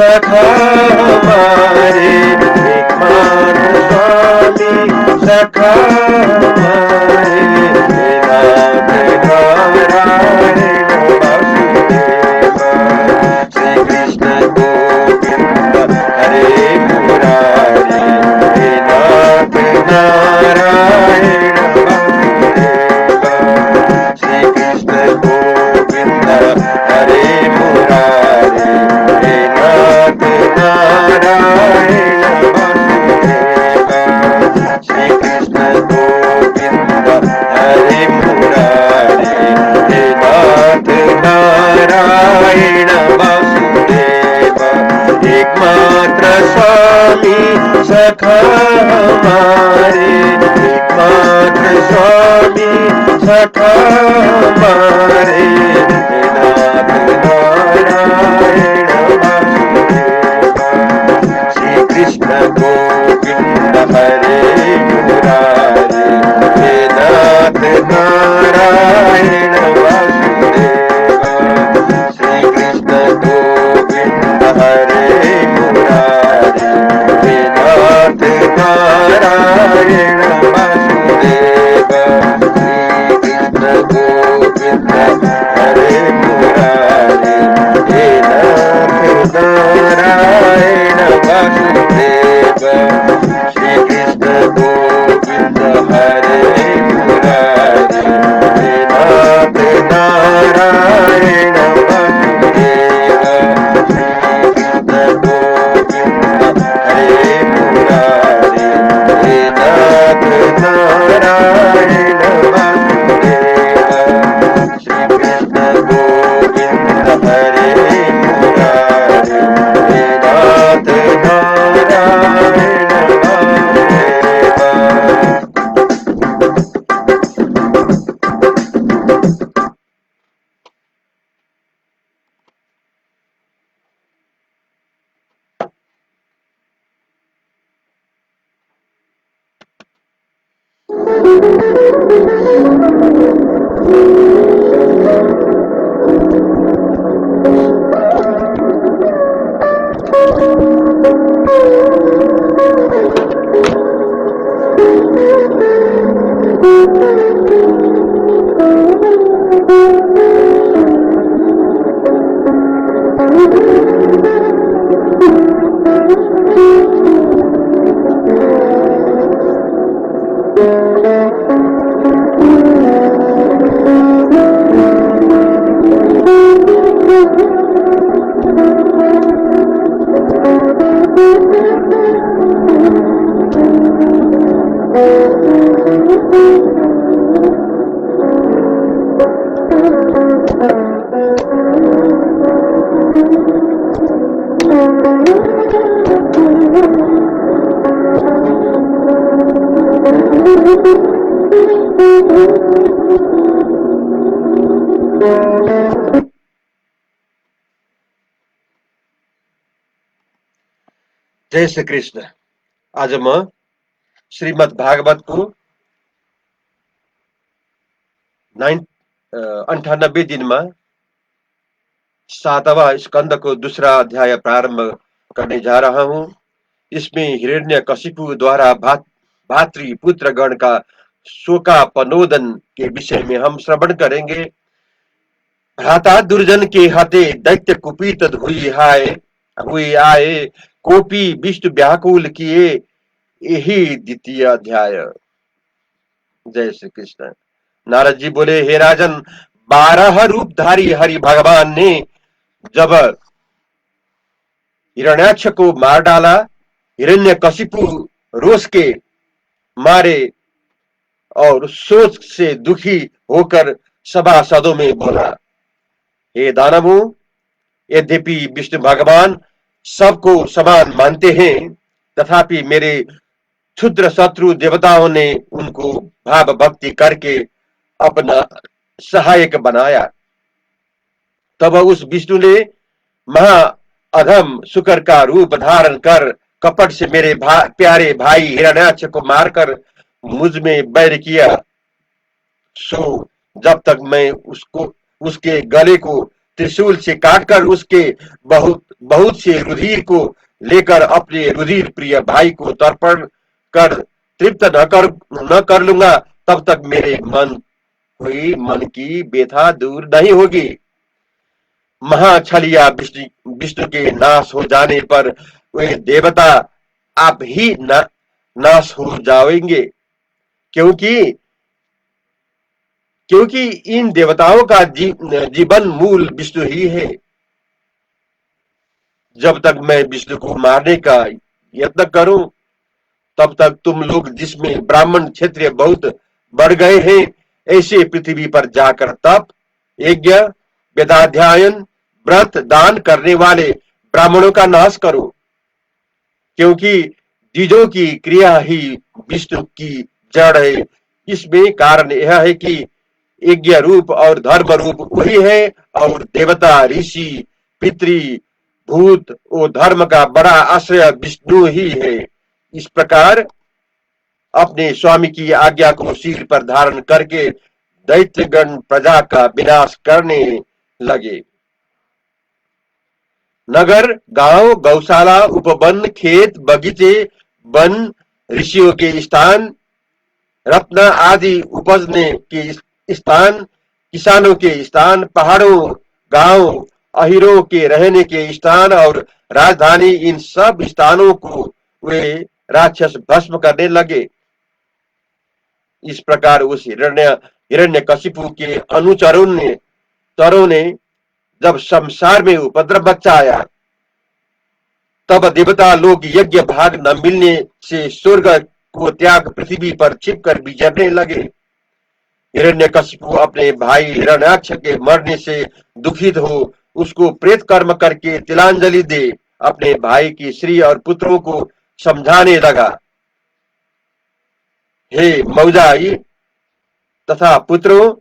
सखा हमारे एकमात्र स्वामी सखा हमारे नाथ नारायण वासुदेव श्री कृष्ण गोविंद हरे मुरारी हे नाथ नारायण वासुदेव श्री कृष्ण गोविंद हरे मुरारी हे नाथ नारायण वासुदेव श्री कृष्ण गोविंद हरे मुरारी हे नाथ नारायण वासुदेव एकमात्र स्वामी सखा हमारे एकमात्र स्वामी सखा हमारे हे नाथ नारायण वासुदेव श्री कृष्ण गोविंद हरे मुरारी हे नाथ नारायण वासुदेव श्री कृष्ण गोविंद हरे मुरारी हे नाथ नारायण वासुदेव श्री कृष्ण गोविंद हरे मुरारी हे नाथ नारायण वासुदेव श्री कृष्ण गोविंद हरे मुरारी हे नाथ जय श्री कृष्ण। आज म श्रीमद् भागवतको 98 दिनमा 7वां स्कंद को दूसरा अध्याय प्रारंभ करने जा रहा हूँ। इसमें हिरण्यकशिपु द्वारा भातृ पुत्र गण का शोकापनोदन के विषय में हम श्रवण करेंगे। भ्राता दुर्जन के हाथे दैत्य कुपित हुई आए, कोपी विष्णु व्याकुल किए, यही द्वितीय अध्याय। जय श्री कृष्ण। नारद जी बोले, हे राजन, 12 रूपधारी हरि भगवान ने जब हिरण्याक्ष को मार डाला, हिरण्यकशिपु रोष के मारे और सोच से दुखी होकर सभासदों में बोला, हे दानवों, यद्यपि विष्णु भगवान सबको समान मानते हैं, तथापि मेरे क्षुद्र शत्रु देवताओं ने उनको भाव भक्ति करके अपना सहायक बनाया। तब उस विष्णु ने महा अधम शुकर का रूप धारण कर कपट से मेरे प्यारे भाई हिरण्याक्ष को मारकर मुझ में बैर किया। सो जब तक मैं उसके गले को त्रिशूल से काटकर उसके बहुत से रुधिर को लेकर अपने रुधिर प्रिय भाई को तर्पण कर तृप्त न कर लूंगा, तब तक मेरे मन की व्यथा दूर नहीं होगी। महाछलिया विष्णु के नाश हो जाने पर वे देवता आप ही नाश हो जाएंगे, क्योंकि इन देवताओं का जीवन मूल विष्णु ही है। जब तक मैं विष्णु को मारने का यत्न करूं, तब तक तुम लोग, जिसमें ब्राह्मण क्षेत्रीय बहुत बढ़ गए हैं, ऐसे पृथ्वी पर जाकर तप, यज्ञ, वेदाध्ययन, व्रत, दान करने वाले ब्राह्मणों का नाश करो, क्योंकि द्विजों की क्रिया ही विष्णु की जड़ है। इसमें कारण यह है कि यज्ञ रूप और धर्म रूप वही है, और देवता, ऋषि, पितृ, भूत और धर्म का बड़ा आश्रय विष्णु ही है। इस प्रकार अपने स्वामी की आज्ञा को सिर पर धारण करके दैत्यगण प्रजा का विनाश करने लगे। नगर, गांव, गौशाला, उपवन, खेत, बगीचे, वन, ऋषियों के स्थान, रत्न आदि उपजने के स्थान, किसानों के स्थान, पहाड़ों, गांव, अहिरों के रहने के स्थान और राजधानी, इन सब स्थानों को वे राक्षस भस्म करने लगे। इस प्रकार उस हिरण्यकशिपु के अनुचरों ने जब संसार में उपद्रव मचाया, तब देवता लोग यज्ञ भाग न मिलने से स्वर्ग को त्याग पृथ्वी पर छिपकर विचरने लगे। हिरण्यकशिपु अपने भाई हिरण्याक्ष के मरने से दुखित हो उसको प्रेत कर्म करके तिलांजलि दे अपने भाई की स्त्री और पुत्रों को समझाने लगा, हे मौजाई तथा पुत्रों,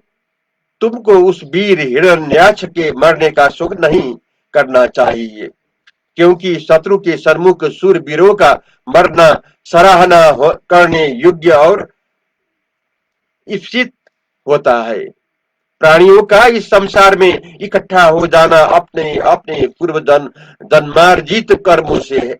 तुमको उस वीर हिरण्याक्ष के मरने का शोक नहीं करना चाहिए, क्योंकि शत्रु के सन्मुख शूरवीरों का मरना सराहना करने योग्य और इप्सित होता है। प्राणियों का इस संसार में इकट्ठा हो जाना अपने अपने पूर्व जन्मार्जित कर्मों से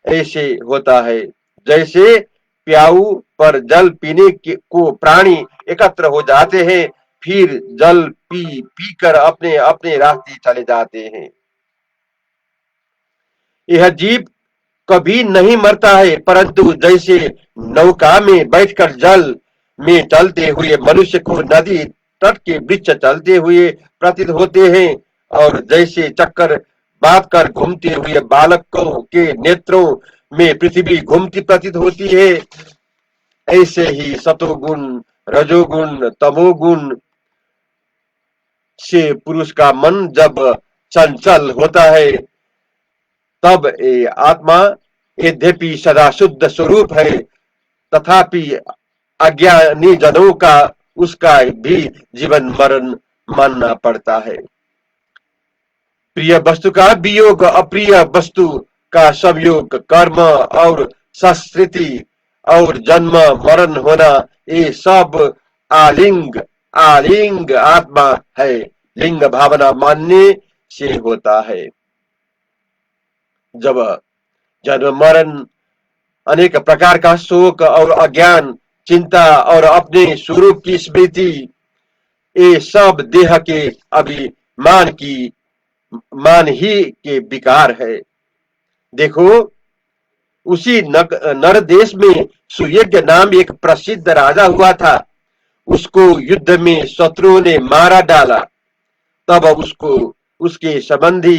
ऐसे होता है, जैसे प्याऊ पर जल पीने को प्राणी एकत्र हो जाते हैं, फिर जल पी पी कर अपने अपने रास्ते चले जाते हैं। यह जीव कभी नहीं मरता है, परंतु जैसे नौका में बैठकर जल में चलते हुए मनुष्य को नदी तट के वृक्ष चलते हुए प्रतीत होते हैं, और जैसे चक्कर बांध कर घूमते हुए बालकों के नेत्रों में पृथ्वी घूमती प्रतीत होती है, ऐसे ही सतोगुण, रजोगुण, तमोगुण से पुरुष का मन जब चंचल होता है, तब ये आत्मा यद्यपि सदा शुद्ध स्वरूप है, तथापि अज्ञानी जनों का उसका भी जीवन मरण मानना पड़ता है। प्रिय वस्तु का वियोग, अप्रिय वस्तु का संयोग, कर्म और संस्कृति और जन्म मरण होना, ये सब आलिंग आलिंग आत्मा है, लिंग भावना मानने से होता है। जब जन्म मरण, अनेक प्रकार का शोक और अज्ञान, चिंता और अपने स्वरूप की स्मृति, ये सब देह के अभिमान की मान ही के विकार है। देखो, उसी नर देश में सुयज्ञ नाम एक प्रसिद्ध राजा हुआ था। उसको युद्ध में शत्रुओं ने मारा डाला। तब उसको उसके संबंधी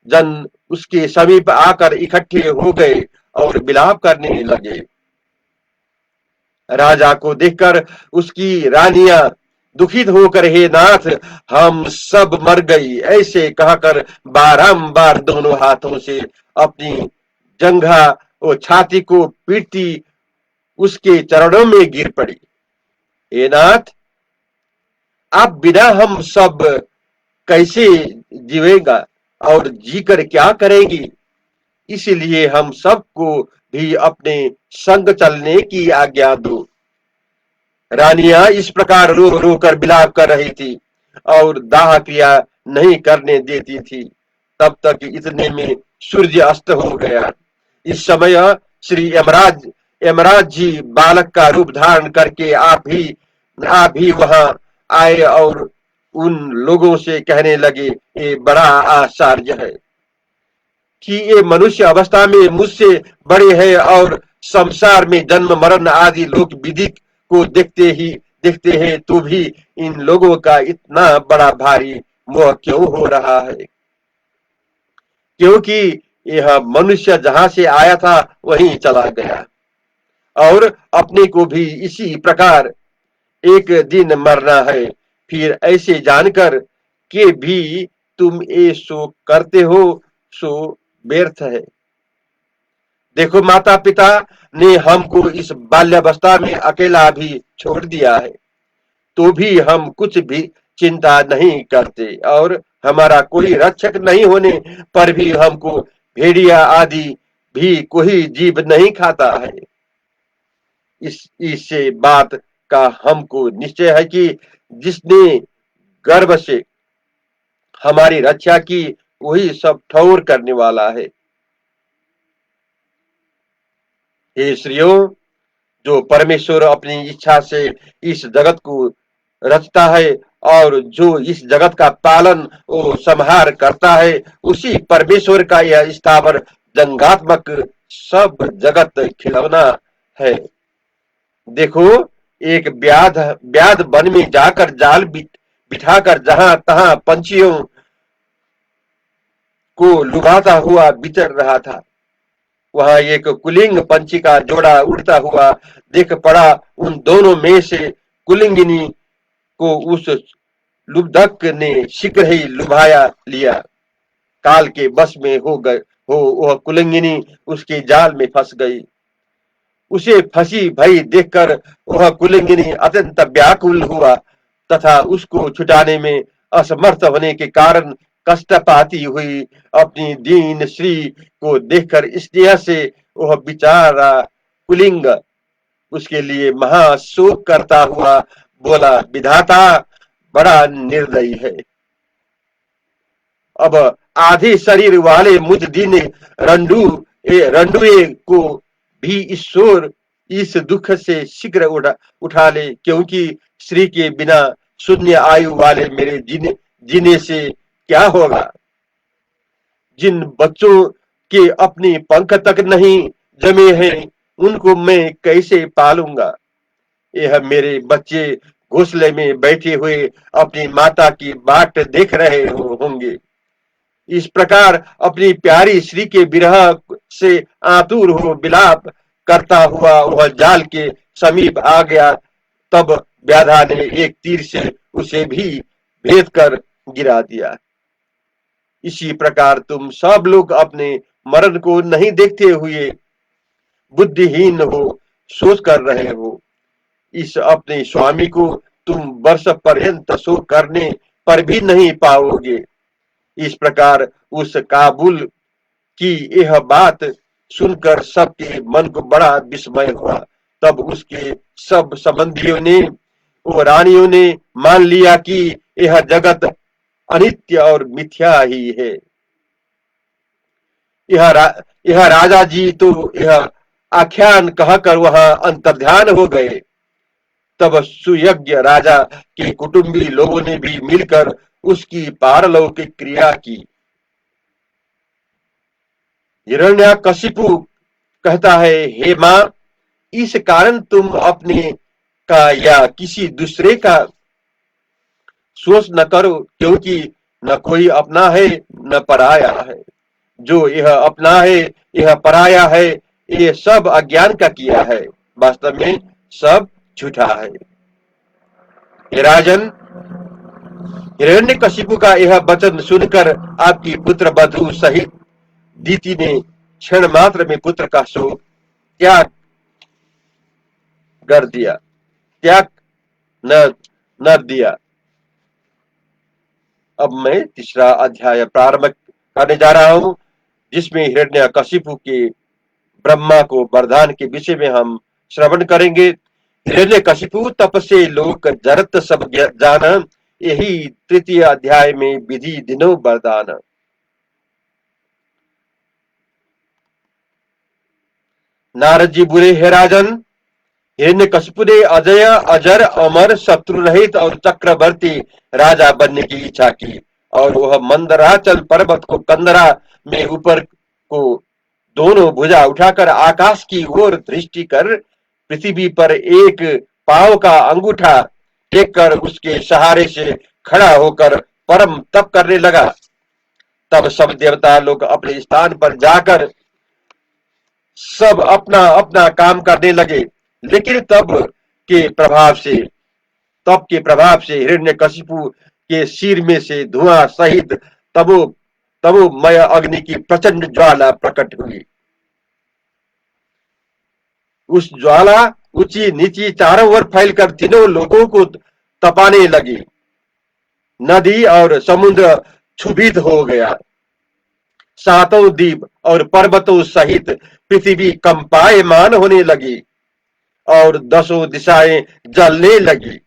जन उसके समीप आकर इकट्ठे हो गए और विलाप करने लगे। राजा को देखकर उसकी रानियां दुखित होकर, हे नाथ, हम सब मर गई, ऐसे कहकर बारंबार दोनों हाथों से अपनी जंघा और छाती को पीटती उसके चरणों में गिर पड़ी। हे नाथ, आप बिना हम सब कैसे जीवेगा और जीकर क्या करेगी? इसलिए हम सबको भी अपने संग चलने की आज्ञा दो। रानियां इस प्रकार रो रो कर विलाप कर रही थी और दाह क्रिया नहीं करने देती थी। तब तक इतने में सूर्य अस्त हो गया। इस समय श्री यमराज यमराज जी बालक का रूप धारण करके आप ही वहां आए और उन लोगों से कहने लगे, ये बड़ा आश्चर्य है कि ये मनुष्य अवस्था में मुझसे बड़े हैं और संसार में जन्म मरण आदि लोक विधि को देखते हैं, तो भी इन लोगों का इतना बड़ा भारी मोह क्यों हो रहा है? क्योंकि यह मनुष्य जहां से आया था वहीं चला गया और अपने को भी इसी प्रकार एक दिन मरना है। फिर ऐसे जानकर के भी तुम ये शोक करते हो, सो व्यर्थ है। देखो, माता पिता ने हमको इस बाल्यावस्था में अकेला भी छोड़ दिया है, तो भी हम कुछ भी चिंता नहीं करते और हमारा कोई रक्षक नहीं होने पर भी हमको भेड़िया आदि भी कोई जीव नहीं खाता है। इससे बात का हमको निश्चय है कि जिसने गर्भ से हमारी रक्षा की, वही सब ठौर करने वाला है। हे श्रीयों, जो परमेश्वर अपनी इच्छा से इस जगत को रचता है और जो इस जगत का पालन और संहार करता है, उसी परमेश्वर का यह स्थावर जंगात्मक सब जगत खिलौना है। देखो, एक व्याध व्याध वन में जाकर जाल बिठाकर जहां तहां पंछियों को लुभाता हुआ विचर रहा था। वहां एक कुलिंग पंछी का जोड़ा उड़ता हुआ देख पड़ा। उन दोनों में से कुलिंगिनी को उस लुब्धक ने शीघ्र ही लुभाया लिया। काल के बस में हो गए हो वह कुलिंगिनी उसके जाल में फंस गई। उसे फंसी भई देखकर वह कुलिंगिनी अत्यंत व्याकुल हुआ तथा उसको छुटाने में असमर्थ होने के कारण कष्ट पाती हुई अपनी दीन श्री को देखकर स्नेह से वह बेचारा कुलिंग उसके लिए महाशोक करता हुआ बोला, विधाता बड़ा निर्दयी है। अब आधे शरीर वाले मुझ दीन रंडुए को भी ईश्वर इस दुख से शीघ्र उठा ले, क्योंकि श्री के बिना शून्य आयु वाले मेरे जीने से क्या होगा। जिन बच्चों के अपने पंख तक नहीं जमे हैं, उनको मैं कैसे पालूंगा। यह मेरे बच्चे घोंसले में बैठे हुए अपनी माता की बाट देख रहे होंगे। इस प्रकार अपनी प्यारी श्री के विरह से आतुर हो विलाप करता हुआ वह जाल के समीप आ गया। तब व्याधा ने एक तीर से उसे भी भेद कर गिरा दिया। इसी प्रकार तुम सब लोग अपने मरण को नहीं देखते हुए बुद्धिहीन हो सोच कर रहे हो। इस अपने स्वामी को तुम वर्ष पर्यंत शोक करने पर भी नहीं पाओगे। इस प्रकार उस काबुल की यह बात सुनकर सबके मन को बड़ा विस्मय हुआ। तब उसके सब संबंधियों ने और रानियों ने मान लिया कि यह जगत अनित्य और मिथ्या ही है। यह राजा जी तो यह आख्यान कहकर वहां अंतर्ध्यान हो गए। तब सुयज्ञ राजा के कुटुंबी लोगों ने भी मिलकर उसकी पारलौकिक क्रिया की। हिरण्यकशिपु कहता है, हे मां, इस कारण तुम अपने का या किसी दूसरे का सोच न करो, क्योंकि न कोई अपना है न पराया है। जो यह अपना है यह पराया है, ये सब अज्ञान का किया है, वास्तव में सब झूठा है। हे राजन, हिरण्यकशिपु का यह वचन सुनकर आपकी पुत्र वधु सहित दीति ने क्षण मात्र में पुत्र का शोक त्याग कर दिया, त्याग न न दिया। अब मैं तीसरा अध्याय प्रारंभ करने जा रहा हूं, जिसमें हिरण्यकशिपु के ब्रह्मा को वरदान के विषय में हम श्रवण करेंगे। हिरण्यकशिपु तप से लोक जरत सब जान, यही तृतीय अध्याय में विधि दिनो वरदान। नारद जी बोले, हे राजन, हिरण्यकशिपु ने अजय अजर अमर शत्रु रहित और चक्रवर्ती राजा बनने की इच्छा की, और वह मंदराचल पर्वत को कंदरा में ऊपर को दोनों भुजा उठाकर आकाश की ओर दृष्टि कर पृथ्वी पर एक पांव का अंगूठा टेक कर उसके सहारे से खड़ा होकर परम तप करने लगा। तब सब देवता लोग अपने स्थान पर जाकर सब अपना अपना काम करने लगे। लेकिन तप के प्रभाव से हिरण्यकशिपु के सिर में से धुआं सहित तमोमय अग्नि की प्रचंड ज्वाला प्रकट हुई। उस ज्वाला ऊंची नीची चारों ओर फैलकर तीनों लोगों को तपाने लगी। नदी और समुद्र क्षुभित हो गया। सातों द्वीप और पर्वतों सहित पृथ्वी कंपायमान होने लगी और दसों दिशाएं जलने लगी।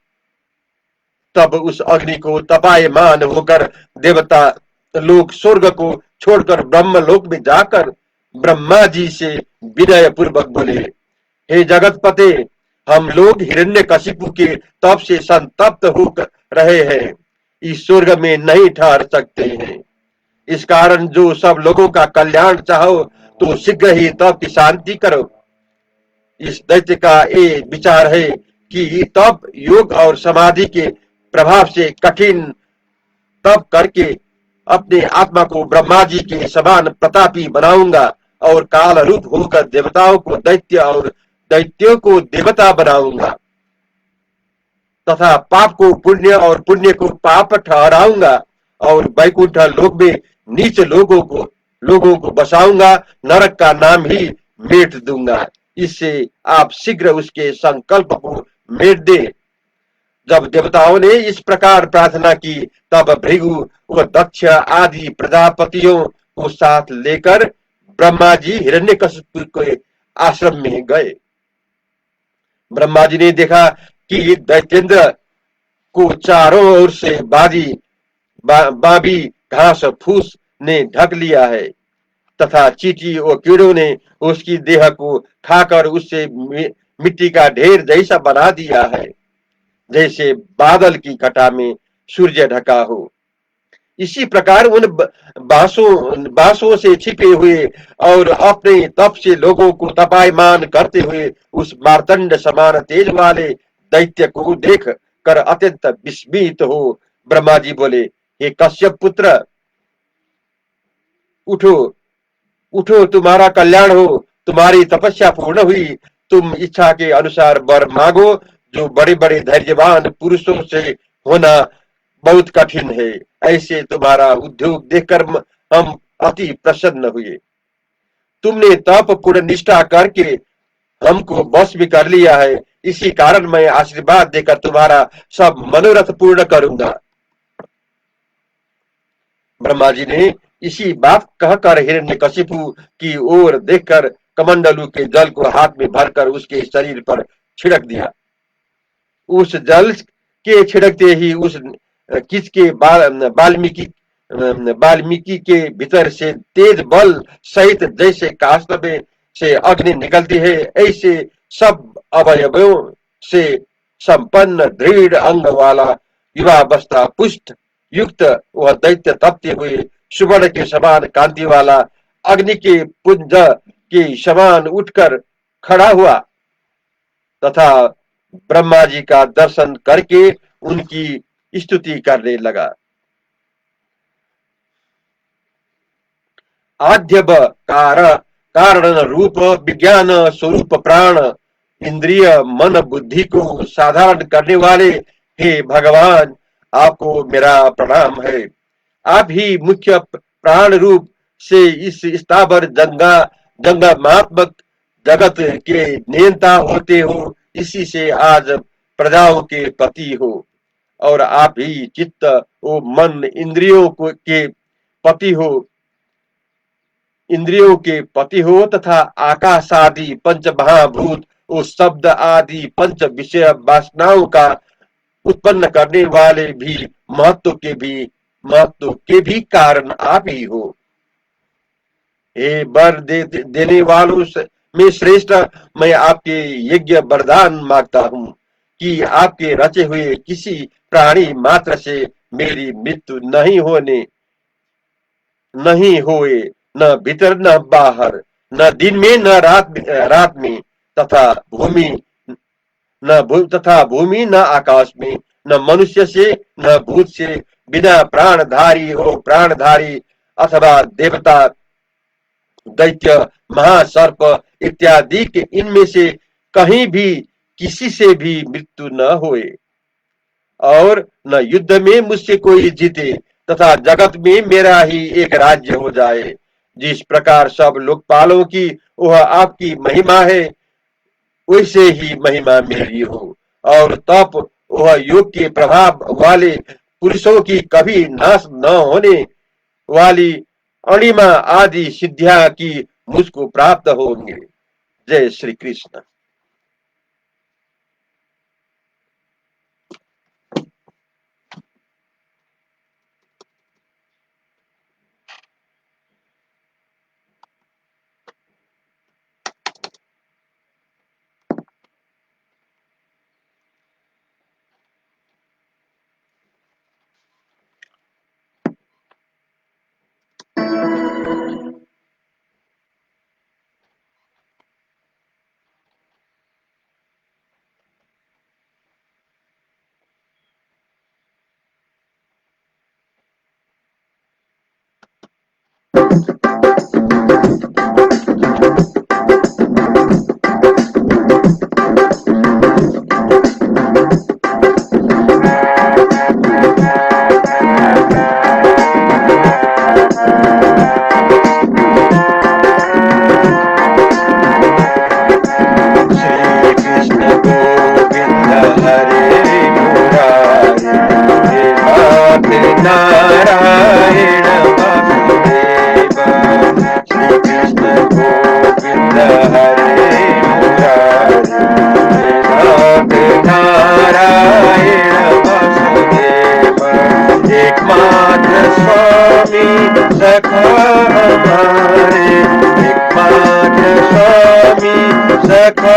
तब उस अग्नि को तपायमान होकर देवता लोग स्वर्ग को छोड़कर ब्रह्म लोक में जाकर ब्रह्मा जी से विनय पूर्वक बोले, हे जगतपते, हम लोग हिरण्यकशिपु के तप से संतप्त हो रहे हैं, इस स्वर्ग में नहीं ठहर सकते हैं। इस कारण जो सब लोगों का कल्याण चाहो तो शीघ्र ही तप की शांति करो। इस दैत्य का ये विचार है कि तप योग और समाधि के प्रभाव से कठिन तप करके अपने आत्मा को ब्रह्मा जी के समान प्रतापी बनाऊंगा और काल रूप होकर देवताओं को दैत्य और दैत्यों को देवता बनाऊंगा तथा पाप को पुण्य और पुण्य को पाप ठहराऊंगा और वैकुंठ लोक में नीच लोगों को बसाऊंगा, नरक का नाम ही मेट दूंगा। इससे आप शीघ्र उसके संकल्प को मेट दे। जब देवताओं ने इस प्रकार प्रार्थना की, तब भृगु व दक्ष आदि प्रजापतियों को साथ लेकर ब्रह्मा जी हिरण्यकशिपु के आश्रम में गए। ब्रह्मा जी ने देखा कि दैत्येंद्र को चारों ओर से बाबी घास फूस ने ढक लिया है तथा चींटी और कीड़ों ने उसकी देह को खाकर उससे मिट्टी का ढेर जैसा बना दिया है, जैसे बादल की घटा में सूर्य ढका हो। इसी प्रकार उन बांसों से छिपे हुए और अपने तप से लोगों को तपायमान करते हुए उस मार्तंड समान तेज वाले दैत्य को देख कर अत्यंत विस्मित हो ब्रह्मा जी बोले, हे कश्यप पुत्र, उठो उठो, तुम्हारा कल्याण हो, तुम्हारी तपस्या पूर्ण हुई, तुम इच्छा के अनुसार वर मांगो, जो बड़े बड़े धैर्यवान पुरुषों से होना बहुत कठिन है। ऐसे तुम्हारा उद्योग देखकर हम अति प्रसन्न हुए। तुमने तप पूर्ण निष्ठा करके हमको बस भी कर लिया है, इसी कारण मैं आशीर्वाद देकर तुम्हारा सब मनोरथ पूर्ण करूंगा। ब्रह्मा जी ने इसी बात कहकर हिरण्यकशिपु की ओर देखकर कमंडलू के जल को हाथ में भरकर उसके शरीर पर छिड़क दिया। उस जल के छिड़कते ही उस किस के वाल्मीकि के भीतर से तेज बल सहित जैसे काष्ठ में से अग्नि निकलती है, ऐसे सब अवयवों से संपन्न दृढ़ अंग वाला युवावस्था पुष्ट युक्त वह दैत्य तपते हुए सुवर्ण के समान कांति वाला अग्नि के पुंज के समान उठकर खड़ा हुआ तथा ब्रह्मा जी का दर्शन करके उनकी स्तुति करने लगा। आद्यव कारण रूप विज्ञान स्वरूप प्राण इंद्रिय मन बुद्धि को साधारण करने वाले हे भगवान, आपको मेरा प्रणाम है। आप ही मुख्य प्राण रूप से इस स्थावर जंगमात्मक जगत के नियंता होते हो, इसी से आज प्रजाओं के पति हो, और आप ही चित्त ओ मन इंद्रियों के पति हो तथा आकाश आदि पंच महाभूत और शब्द आदि पंच विषय वासनाओं का उत्पन्न करने वाले भी महत्व के भी कारण आप ही हो। हे वर देने वालों में श्रेष्ठ, मैं आपके यज्ञ वरदान मांगता हूँ कि आपके रचे हुए किसी प्राणी मात्र से मेरी मृत्यु नहीं होए, न भीतर न बाहर, न दिन में न रात में, तथा भूमि न आकाश में, न मनुष्य से न भूत से, बिना प्राणधारी हो प्राणधारी अथवा देवता दैत्य महासर्प इत्यादि के इनमें से कहीं भी किसी से भी मृत्यु न होए, और न युद्ध में मुझसे कोई जीते तथा जगत में मेरा ही एक राज्य हो जाए। जिस प्रकार सब लोकपालों की वह आपकी महिमा है, वैसे ही महिमा मेरी हो, और तप वह योग के प्रभाव वाले पुरुषों की कभी नाश न होने वाली अणिमा आदि सिद्धियां की मुझको प्राप्त होंगे। जय श्री कृष्ण। नारायण वासुदेव, श्री कृष्ण गोविंद हरे मुरारी, हे नाथ नारायण सखा हमारे, एकमात्र स्वामी सखा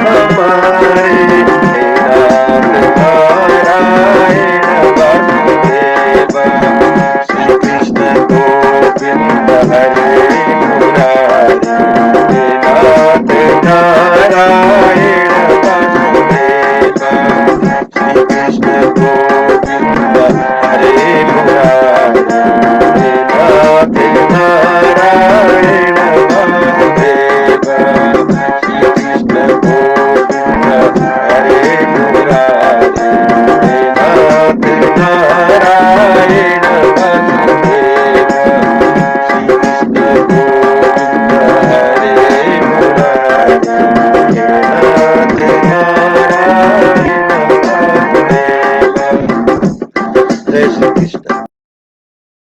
हमारे।